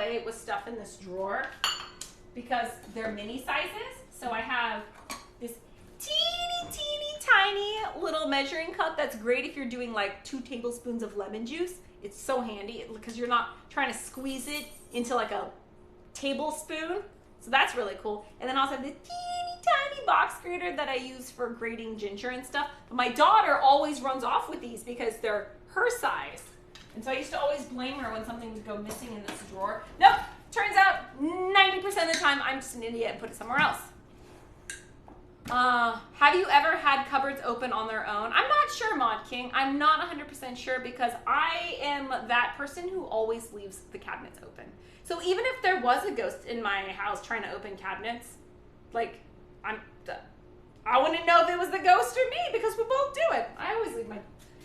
play with stuff in this drawer because they're mini sizes. So I have this teeny tiny little measuring cup that's great if you're doing like 2 tablespoons of lemon juice. It's so handy because you're not trying to squeeze it into like a tablespoon. So that's really cool. And then I also have this teeny tiny box grater that I use for grating ginger and stuff. But my daughter always runs off with these because they're her size. And so I used to always blame her when something would go missing in this drawer. Nope, turns out 90% of the time I'm just an idiot and put it somewhere else. Have you ever had cupboards open on their own? I'm not sure, Mod King. I'm not 100% sure because I am that person who always leaves the cabinets open. So even if there was a ghost in my house trying to open cabinets, like, I wouldn't know if it was the ghost or me because we both do it. I always leave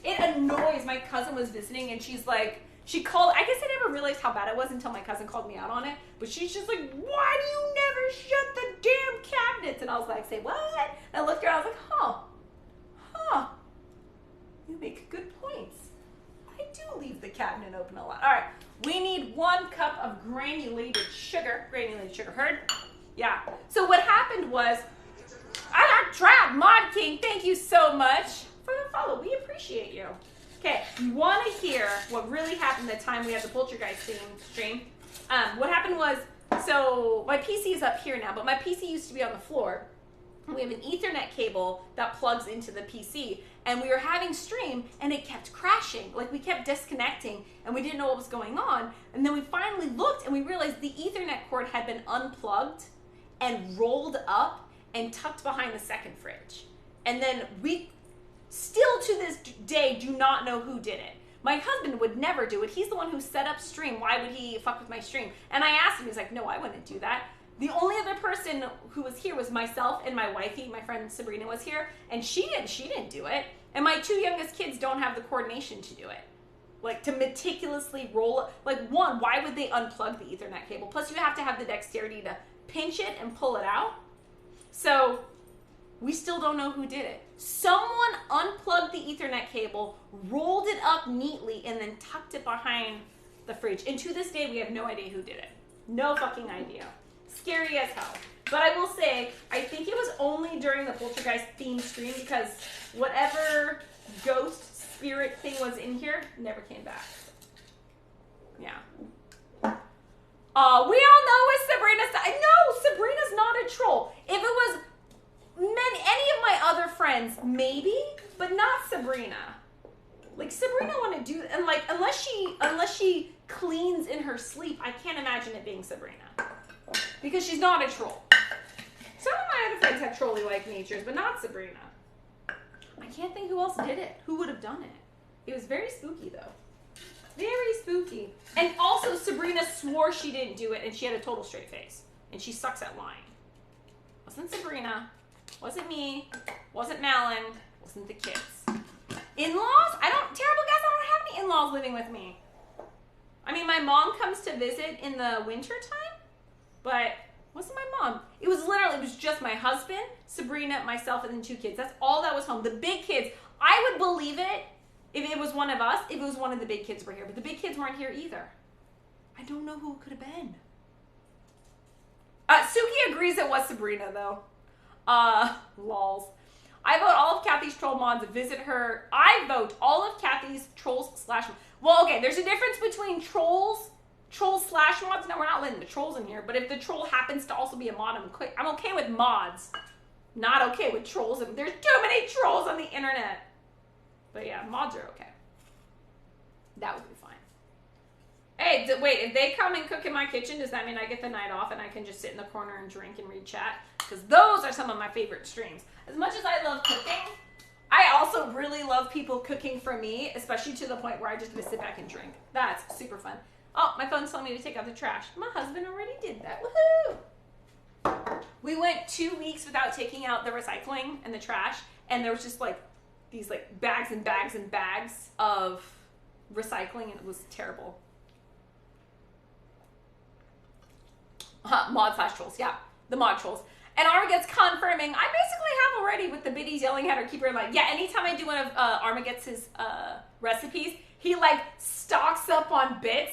it annoys. My cousin was visiting and she's like, she called, I guess I never realized how bad it was until my cousin called me out on it, but she's just like, why do you never shut the damn cabinets? And I was like, say what? And I looked at her, I was like, huh, you make good points. I do leave the cabinet open a lot. All right, we need 1 cup of granulated sugar. Heard? Yeah. So what happened was, I got trapped. Mod King, thank you so much for the follow. We appreciate you. Okay, you want to hear what really happened the time we had the Poltergeist stream. What happened was, so my PC is up here now, but my PC used to be on the floor. We have an Ethernet cable that plugs into the PC, and we were having stream, and it kept crashing. Like, we kept disconnecting, and we didn't know what was going on. And then we finally looked, and we realized the Ethernet cord had been unplugged and rolled up and tucked behind the second fridge. And then we still to this day do not know who did it. My husband would never do it. He's the one who set up stream. Why would he fuck with my stream? And I asked him, he's like, no, I wouldn't do that. The only other person who was here was myself and my wifey. My friend Sabrina was here, and she didn't do it. And my 2 youngest kids don't have the coordination to do it. Like, to meticulously roll it. Like, one, why would they unplug the Ethernet cable? Plus, you have to have the dexterity to pinch it and pull it out. So we still don't know who did it. Someone unplugged the Ethernet cable, rolled it up neatly, and then tucked it behind the fridge. And to this day, we have no idea who did it. No fucking idea. Scary as hell. But I will say, I think it was only during the Poltergeist themed stream because whatever ghost spirit thing was in here never came back. Yeah. We all know it's Sabrina. No, Sabrina's not a troll. If it was any of my other friends, maybe, but not Sabrina. Like, Sabrina wouldn't do, and like, unless she cleans in her sleep, I can't imagine it being Sabrina. Because she's not a troll. Some of my other friends have trolley-like natures, but not Sabrina. I can't think who else did it. Who would have done it? It was very spooky, though. Very spooky. And also, Sabrina swore she didn't do it, and she had a total straight face. And she sucks at lying. Wasn't Sabrina. Wasn't me. Wasn't Malin. Wasn't the kids. In-laws? Terrible guys, I don't have any in-laws living with me. I mean, my mom comes to visit in the winter time, but wasn't my mom. It was just my husband, Sabrina, myself, and then 2 kids. That's all that was home. The big kids, I would believe it if it was one of us, if it was one of the big kids were here. But the big kids weren't here either. I don't know who it could have been. Suki agrees it was Sabrina, though. Lols. I vote all of Kathy's troll mods visit her. I vote all of Kathy's trolls / well, okay, there's a difference between trolls / mods. Now, we're not letting the trolls in here, but if the troll happens to also be a mod, I'm okay with mods. Not okay with trolls. There's too many trolls on the internet. But yeah, mods are okay. That would be fine. Hey, wait, if they come and cook in my kitchen, does that mean I get the night off and I can just sit in the corner and drink and read chat? Because those are some of my favorite streams. As much as I love cooking, I also really love people cooking for me, especially to the point where I just sit back and drink. That's super fun. Oh, my phone's telling me to take out the trash. My husband already did that. Woohoo! We went 2 weeks without taking out the recycling and the trash, and there was just like these like bags and bags and bags of recycling, and it was terrible. Mod / trolls, yeah, the mod trolls. And Armagette's confirming, I basically have already with the biddies yelling at her, keep her like, yeah, anytime I do one of Armagette's recipes, he like stocks up on bits.